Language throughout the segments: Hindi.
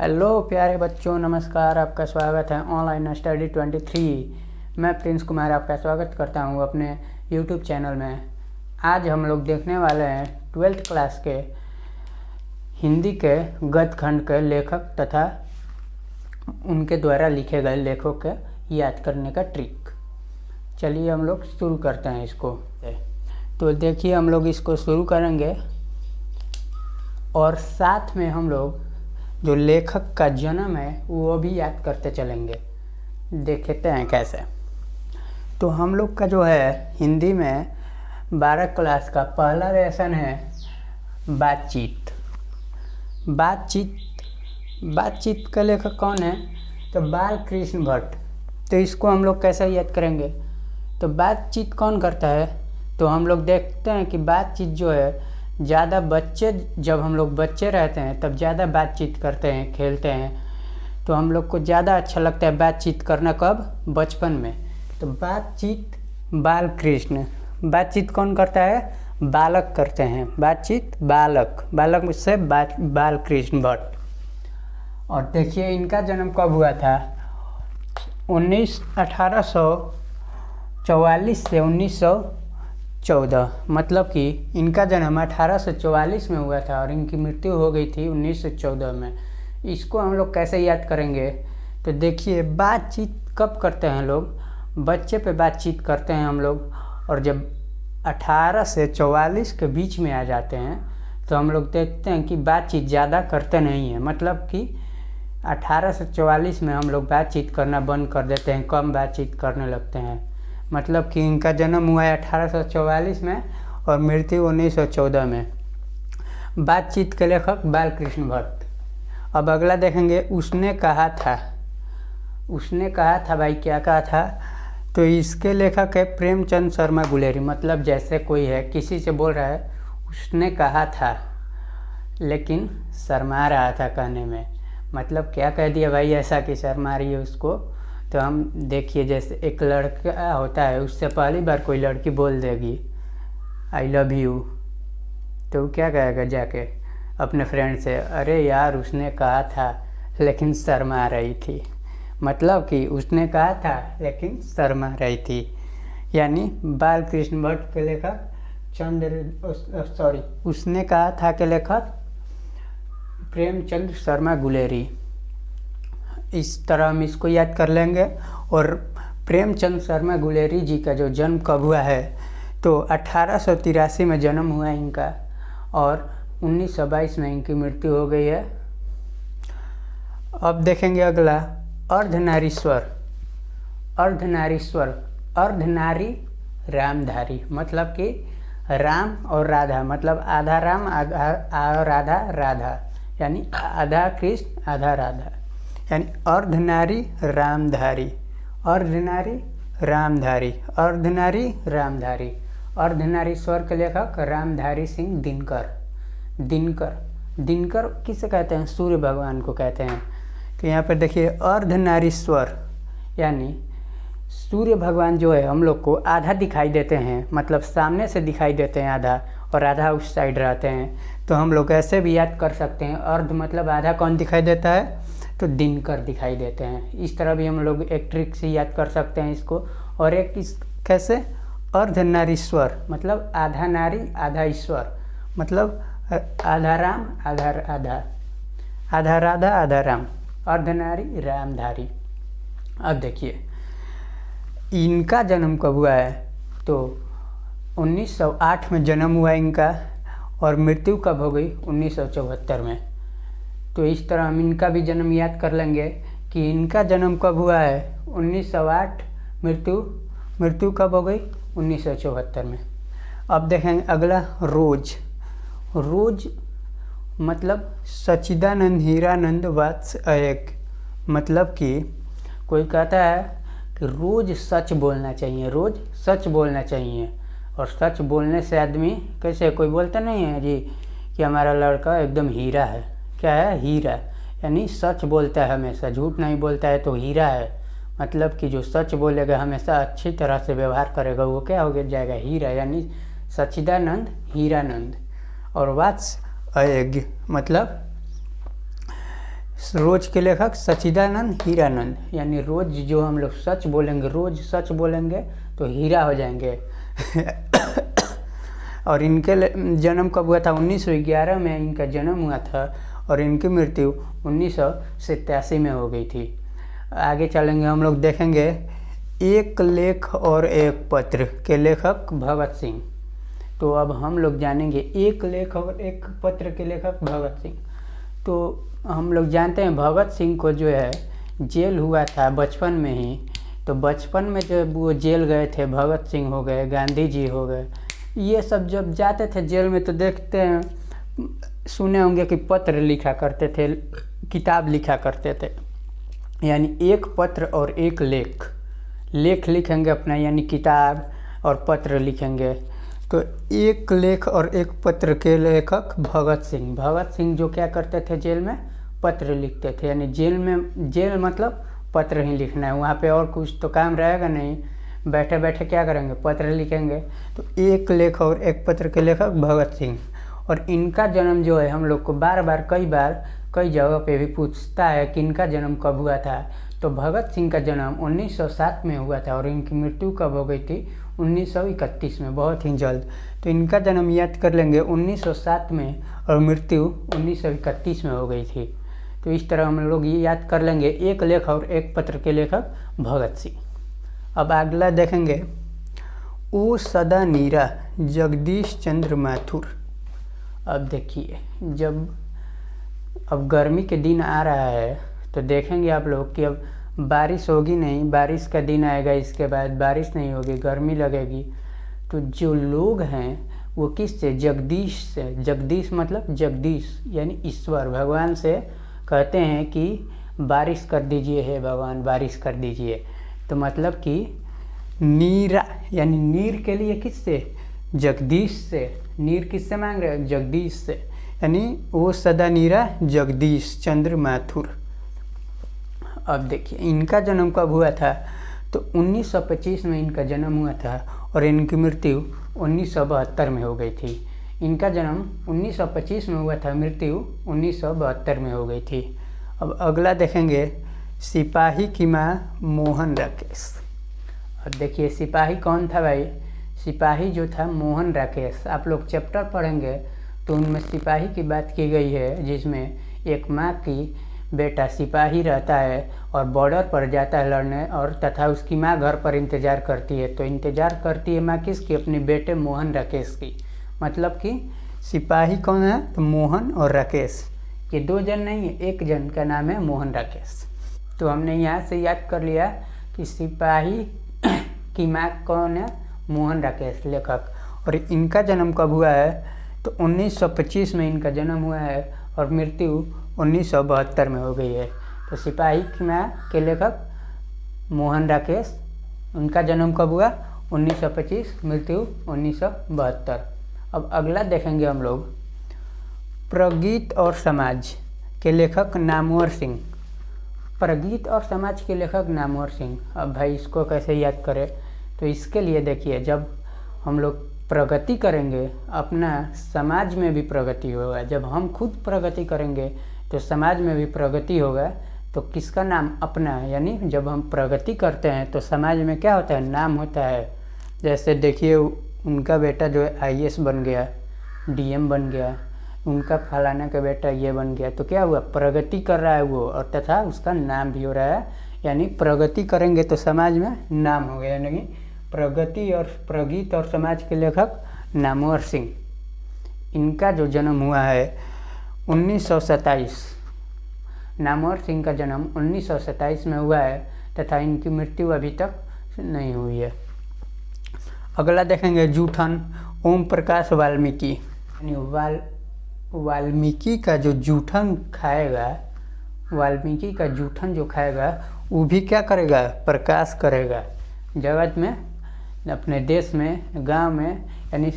हेलो प्यारे बच्चों, नमस्कार। आपका स्वागत है ऑनलाइन स्टडी 23। मैं प्रिंस कुमार आपका स्वागत करता हूं अपने यूट्यूब चैनल में। आज हम लोग देखने वाले हैं 12th क्लास के हिंदी के गद्य खंड के लेखक तथा उनके द्वारा लिखे गए लेखों के याद करने का ट्रिक। चलिए हम लोग शुरू करते हैं इसको। तो देखिए, हम लोग इसको शुरू करेंगे और साथ में हम लोग जो लेखक का जन्म है वो भी याद करते चलेंगे। देखते हैं कैसे। तो हम लोग का जो है हिंदी में 12 क्लास का पहला लेसन है बातचीत। बातचीत का लेखक कौन है? तो बाल कृष्ण भट्ट। तो इसको हम लोग कैसे याद करेंगे? तो बातचीत कौन करता है? तो हम लोग देखते हैं कि बातचीत जो है ज़्यादा बच्चे, जब हम लोग बच्चे रहते हैं तब ज़्यादा बातचीत करते हैं, खेलते हैं। तो हम लोग को ज़्यादा अच्छा लगता है बातचीत करना। कब? बचपन में। तो बातचीत बाल कृष्ण। बातचीत कौन करता है? बालक करते हैं। बातचीत बालक से बाल कृष्ण भट्ट। और देखिए इनका जन्म कब हुआ था? 1844 से 1914। मतलब कि इनका जन्म 1844 में हुआ था और इनकी मृत्यु हो गई थी 1914 में। इसको हम लोग कैसे याद करेंगे? तो देखिए, बातचीत कब करते हैं लोग? बच्चे पे बातचीत करते हैं हम लोग। और जब 18 से 44 के बीच में आ जाते हैं तो हम लोग देखते हैं कि बातचीत ज़्यादा करते नहीं हैं। मतलब कि 18 से 44 में हम लोग बातचीत करना बंद कर देते हैं, कम बातचीत करने लगते हैं। मतलब कि इनका जन्म हुआ है 1844 में और मृत्यु 1914 में। बातचीत के लेखक बाल कृष्ण भट्ट। अब अगला देखेंगे, उसने कहा था। उसने कहा था भाई, क्या कहा था? तो इसके लेखक है प्रेमचंद शर्मा गुलेरी। मतलब जैसे कोई है, किसी से बोल रहा है उसने कहा था, लेकिन शर्मा रहा था कहने में। मतलब क्या कह दिया भाई ऐसा कि शर्मा रही है उसको? तो हम देखिए, जैसे एक लड़का होता है, उससे पहली बार कोई लड़की बोल देगी आई लव यू, तो क्या कहेगा जाके अपने फ्रेंड से? अरे यार, उसने कहा था लेकिन शर्मा रही थी। मतलब कि उसने कहा था लेकिन शर्मा रही थी। यानी बाल कृष्ण भट्ट के लेखक उसने कहा था के लेखक प्रेमचंद शर्मा गुलेरी। इस तरह हम इसको याद कर लेंगे। और प्रेमचंद शर्मा गुलेरी जी का जो जन्म कब हुआ है? तो 1883 में जन्म हुआ इनका और 1922 में इनकी मृत्यु हो गई है। अब देखेंगे अगला, अर्धनारीश्वर। अर्धनारी रामधारी। मतलब कि राम और राधा, मतलब आधा राम आधा राधा, यानी आधा कृष्ण आधा राधा, यानी अर्धनारी रामधारी। अर्धनारीश्वर के लेखक रामधारी सिंह दिनकर किसे कहते हैं? सूर्य भगवान को कहते हैं। तो यहाँ पर देखिए, अर्धनारीश्वर यानी सूर्य भगवान जो है हम लोग को आधा दिखाई देते हैं, मतलब सामने से दिखाई देते हैं आधा, और आधा उस साइड रहते हैं। तो हम लोग ऐसे भी याद कर सकते हैं, अर्ध मतलब आधा कौन दिखाई देता है? तो दिनकर दिखाई देते हैं। इस तरह भी हम लोग एक ट्रिक से याद कर सकते हैं इसको। और एक कैसे? अर्धनारीश्वर मतलब आधा नारी आधा ईश्वर, मतलब आधा राम आधा राधा, आधा राधा आधा राम, अर्धनारी रामधारी। अब देखिए इनका जन्म कब हुआ है? तो 1908 में जन्म हुआ इनका और मृत्यु कब हो गई? 1974 में। तो इस तरह हम इनका भी जन्म याद कर लेंगे कि इनका जन्म कब हुआ है? 1908, मृत्यु कब हो गई? 1974 में। अब देखेंगे अगला, रोज मतलब सच्चिदानंद हीरानंद वात्स अयक। मतलब कि कोई कहता है कि रोज़ सच बोलना चाहिए, और सच बोलने से आदमी कैसे, कोई बोलता नहीं है जी कि हमारा लड़का एकदम हीरा है। क्या है? हीरा। यानी सच बोलता है हमेशा, झूठ नहीं बोलता है तो हीरा है। मतलब कि जो सच बोलेगा, हमेशा अच्छी तरह से व्यवहार करेगा, वो क्या हो जाएगा? हीरा। यानी सच्चिदानंद हीरानंद। और वात्स अयज्ञ मतलब रोज के लेखक सच्चिदानंद हीरानंद, यानी रोज जो हम लोग सच बोलेंगे, रोज सच बोलेंगे तो हीरा हो जाएंगे। और इनके जन्म कब हुआ था? 1911 में इनका जन्म हुआ था और इनकी मृत्यु 1987 में हो गई थी। आगे चलेंगे हम लोग देखेंगे एक लेख और एक पत्र के लेखक भगत सिंह। तो अब हम लोग जानेंगे एक लेख और एक पत्र के लेखक भगत सिंह। तो हम लोग जानते हैं भगत सिंह को जो है जेल हुआ था बचपन में ही। तो बचपन में जब वो जेल गए थे, भगत सिंह हो गए, गांधी जी हो गए, ये सब जब जाते थे जेल में तो देखते हैं, सुने होंगे कि पत्र लिखा करते थे, किताब लिखा करते थे। यानी एक पत्र और एक लेख, लेख लिखेंगे अपना, यानी किताब, और पत्र लिखेंगे। तो एक लेख और एक पत्र के लेखक भगत सिंह। भगत सिंह जो क्या करते थे जेल में? पत्र लिखते थे। यानी जेल में, जेल मतलब पत्र ही लिखना है, वहाँ पे और कुछ तो काम रहेगा नहीं, बैठे बैठे क्या करेंगे? पत्र लिखेंगे। तो एक लेख और एक पत्र के लेखक भगत सिंह। और इनका जन्म जो है हम लोग को बार बार कई जगह पे भी पूछता है कि इनका जन्म कब हुआ था। तो भगत सिंह का जन्म 1907 में हुआ था और इनकी मृत्यु कब हो गई थी? 1931 में, बहुत ही जल्द। तो इनका जन्म याद कर लेंगे 1907 में और मृत्यु 1931 में हो गई थी। तो इस तरह हम लोग ये याद कर लेंगे एक लेख और एक पत्र के लेखक भगत सिंह। अब अगला देखेंगे ओ सदा नीरा जगदीश चंद्र माथुर। अब देखिए, जब अब गर्मी के दिन आ रहा है तो देखेंगे आप लोग कि अब बारिश होगी नहीं, बारिश का दिन आएगा, इसके बाद बारिश नहीं होगी, गर्मी लगेगी। तो जो लोग हैं वो किससे? जगदीश से। जगदीश मतलब जगदीश यानी ईश्वर, भगवान से कहते हैं कि बारिश कर दीजिए, हे भगवान बारिश कर दीजिए। तो मतलब कि नीरा, यानी नीर के लिए किससे? जगदीश से। नीर किससे मांग रहे हैं? जगदीश से। यानी वो सदा नीरा जगदीश चंद्र माथुर। अब देखिए इनका जन्म कब हुआ था? तो 1925 में इनका जन्म हुआ था और इनकी मृत्यु 1972 में हो गई थी। इनका जन्म 1925 में हुआ था, मृत्यु 1972 में हो गई थी। अब अगला देखेंगे सिपाही की माँ मोहन राकेश। अब देखिए सिपाही कौन था भाई? सिपाही जो था मोहन राकेश। आप लोग चैप्टर पढ़ेंगे तो उनमें सिपाही की बात की गई है, जिसमें एक माँ की बेटा सिपाही रहता है और बॉर्डर पर जाता है लड़ने, और तथा उसकी माँ घर पर इंतज़ार करती है। तो इंतज़ार करती है माँ किसकी? अपने बेटे मोहन राकेश की। मतलब कि सिपाही कौन है? तो मोहन और राकेश, ये दो जन नहीं है, एक जन का नाम है मोहन राकेश। तो हमने यहाँ से याद कर लिया कि सिपाही की माँ कौन है? मोहन राकेश लेखक। और इनका जन्म कब हुआ है? तो 1925 में इनका जन्म हुआ है और मृत्यु 1972 में हो गई है। तो सिपाही की माँ के लेखक मोहन राकेश, उनका जन्म कब हुआ? 1925, मृत्यु 1972। अब अगला देखेंगे हम लोग प्रगीत और समाज के लेखक नामवर सिंह। प्रगीत और समाज के लेखक नामवर सिंह। अब भाई इसको कैसे याद करें? तो इसके लिए देखिए, जब हम लोग प्रगति करेंगे अपना, समाज में भी प्रगति होगा। जब हम खुद प्रगति करेंगे तो समाज में भी प्रगति होगा। तो किसका नाम? अपना। यानी जब हम प्रगति करते हैं तो समाज में क्या होता है? नाम होता है। जैसे देखिए उनका बेटा जो है IAS बन गया, DM बन गया, उनका फलाना का बेटा ये बन गया। तो क्या हुआ? प्रगति कर रहा है वो, और तथा उसका नाम भी हो रहा है। यानी प्रगति करेंगे तो समाज में नाम हो गया। यानी प्रगति और प्रगीत और समाज के लेखक नामवर सिंह। इनका जो जन्म हुआ है 1927, नामवर सिंह का जन्म 1927 में हुआ है तथा इनकी मृत्यु अभी तक नहीं हुई है। अगला देखेंगे जूठन ओम प्रकाश वाल्मीकि। यानी वाल्मीकि का जो जूठन खाएगा, वाल्मीकि का जूठन जो खाएगा वो भी क्या करेगा? प्रकाश करेगा जगत में, अपने देश में, गांव में, यानी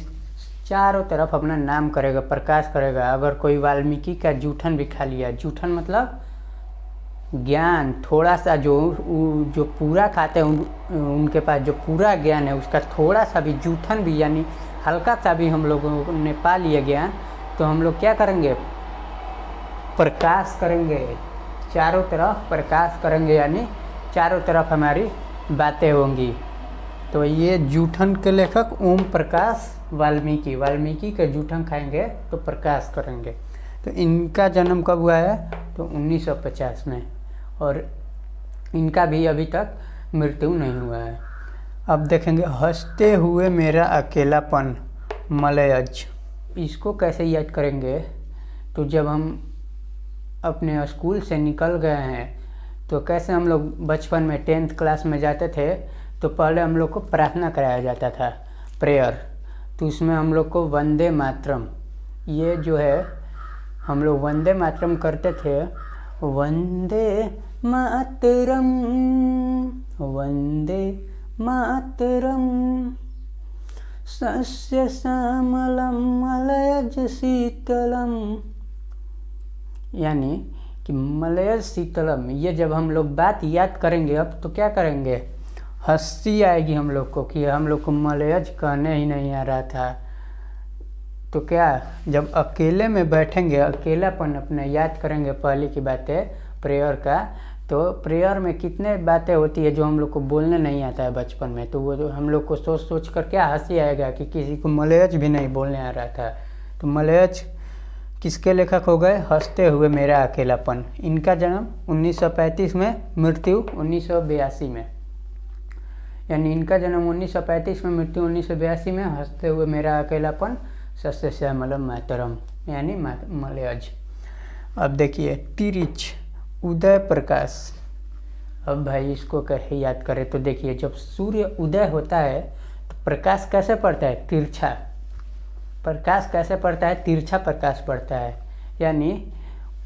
चारों तरफ अपना नाम करेगा, प्रकाश करेगा। अगर कोई वाल्मीकि का जूठन भी खा लिया, जूठन मतलब ज्ञान, थोड़ा सा जो पूरा खाते हैं उनके पास जो पूरा ज्ञान है उसका थोड़ा सा भी जूठन भी, यानी हल्का सा भी हम लोगों ने पा लिया ज्ञान, तो हम लोग क्या करेंगे? प्रकाश करेंगे चारों तरफ प्रकाश करेंगे, यानी चारों तरफ हमारी बातें होंगी। तो ये जूठन के लेखक ओम प्रकाश वाल्मीकि के जूठन खाएंगे तो प्रकाश करेंगे। तो इनका जन्म कब हुआ है? तो 1950 में, और इनका भी अभी तक मृत्यु नहीं हुआ है। अब देखेंगे हंसते हुए मेरा अकेलापन, मलयज। इसको कैसे याद करेंगे? तो जब हम अपने स्कूल से निकल गए हैं तो कैसे हम लोग बचपन में 10th क्लास में जाते थे तो पहले हम लोग को प्रार्थना कराया जाता था, प्रेयर। तो उसमें हम लोग को वंदे मातरम, ये जो है हम लोग वंदे मातरम करते थे। वंदे मातरम, वंदे मातरम, सस्य श्यामलम मलयज शीतलम, यानी कि मलयज शीतलम। ये जब हम लोग बात याद करेंगे अब तो क्या करेंगे, हंसी आएगी हम लोग को कि हम लोग को मलयज कहने ही नहीं आ रहा था। तो क्या, जब अकेले में बैठेंगे, अकेलापन अपने याद करेंगे पहले की बातें प्रेयर का, तो प्रेयर में कितने बातें होती है जो हम लोग को बोलने नहीं आता है बचपन में। तो वो हम लोग को सोच सोच कर क्या हंसी आएगा कि किसी को मलयज भी नहीं बोलने आ रहा था। तो मलयज किसके लेखक हो गए? हंसते हुए मेरा अकेलापन। इनका जन्म 1935 में, मृत्यु 1982 में, यानी इनका जन्म 1935 में, मृत्यु 1982 में। हंसते हुए मेरा अकेलापन, सस्य श्यामलम मातरम, यानी मलयज। अब देखिए तिरिच, उदय प्रकाश। अब भाई इसको कैसे याद करें? तो देखिए जब सूर्य उदय होता है तो प्रकाश कैसे पड़ता है? तिरछा। प्रकाश कैसे पड़ता है? तिरछा प्रकाश पड़ता है। यानी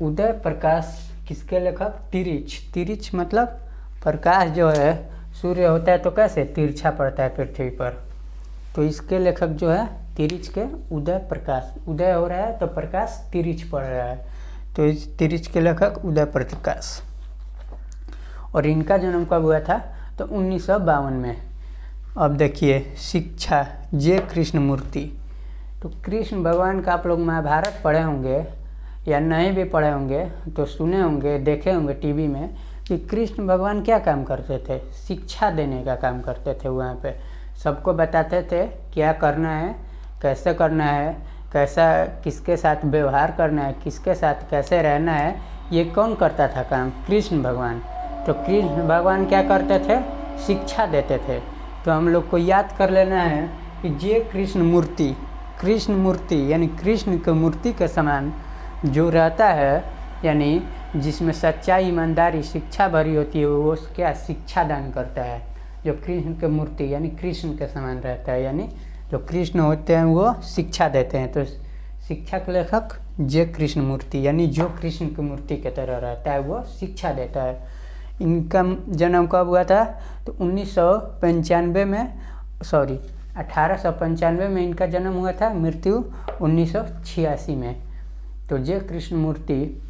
उदय प्रकाश किसके लेखक? तिरिच। तिरिच मतलब प्रकाश जो है सूर्य होता है तो कैसे तिरछा पड़ता है पृथ्वी पर। तो इसके लेखक जो है तिरिच के उदय प्रकाश। उदय हो रहा है तो प्रकाश तिरिच पड़ रहा है, तो इस तिरिच के लेखक उदय प्रकाश। और इनका जन्म कब हुआ था? तो 1952 में। अब देखिए शिक्षा, जे कृष्णमूर्ति। तो कृष्ण भगवान का आप लोग महाभारत पढ़े होंगे या नहीं भी पढ़े होंगे तो सुने होंगे, देखे होंगे टीवी में कि कृष्ण भगवान क्या काम करते थे? शिक्षा देने का काम करते थे। वहाँ पे सबको बताते थे क्या करना है, कैसे करना है, कैसा किसके साथ व्यवहार करना है, किसके साथ कैसे रहना है। ये कौन करता था काम? कृष्ण भगवान। तो कृष्ण भगवान क्या करते थे? शिक्षा देते थे। तो हम लोग को याद कर लेना है कि जे कृष्ण मूर्ति, कृष्ण मूर्ति यानी कृष्ण की मूर्ति के समान जो रहता है, यानी जिसमें सच्चाई, ईमानदारी, शिक्षा भरी होती है, वो क्या शिक्षा दान करता है। जो कृष्ण की मूर्ति यानी कृष्ण के समान रहता है, यानी जो कृष्ण होते हैं वो शिक्षा देते हैं। तो शिक्षा के लेखक जे कृष्ण मूर्ति, यानी जो कृष्ण की मूर्ति की तरह रहता है वो शिक्षा देता है। इनका जन्म कब हुआ था? तो 1895 में इनका जन्म हुआ था, मृत्यु 1986 में। तो जे कृष्ण मूर्ति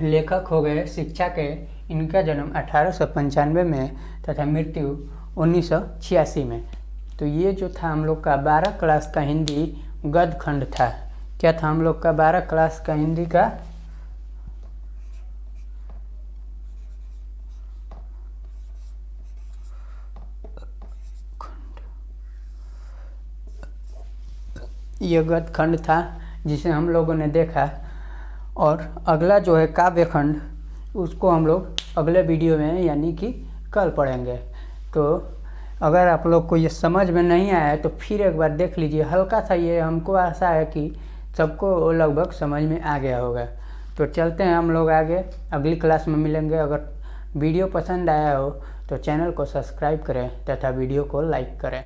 लेखक हो गए शिक्षा के। इनका जन्म 1895 में तथा मृत्यु 1986 में। तो ये जो था हम लोग का 12 क्लास का हिंदी गद्य खंड था। क्या था हम लोग का 12 क्लास का हिंदी का? ये गद्य खंड था जिसे हम लोगों ने देखा। और अगला जो है काव्य खंड, उसको हम लोग अगले वीडियो में यानी कि कल पढ़ेंगे। तो अगर आप लोग को ये समझ में नहीं आया है तो फिर एक बार देख लीजिए। हल्का सा ये हमको आशा है कि सबको लगभग समझ में आ गया होगा। तो चलते हैं हम लोग आगे, अगली क्लास में मिलेंगे। अगर वीडियो पसंद आया हो तो चैनल को सब्सक्राइब करें तथा वीडियो को लाइक करें।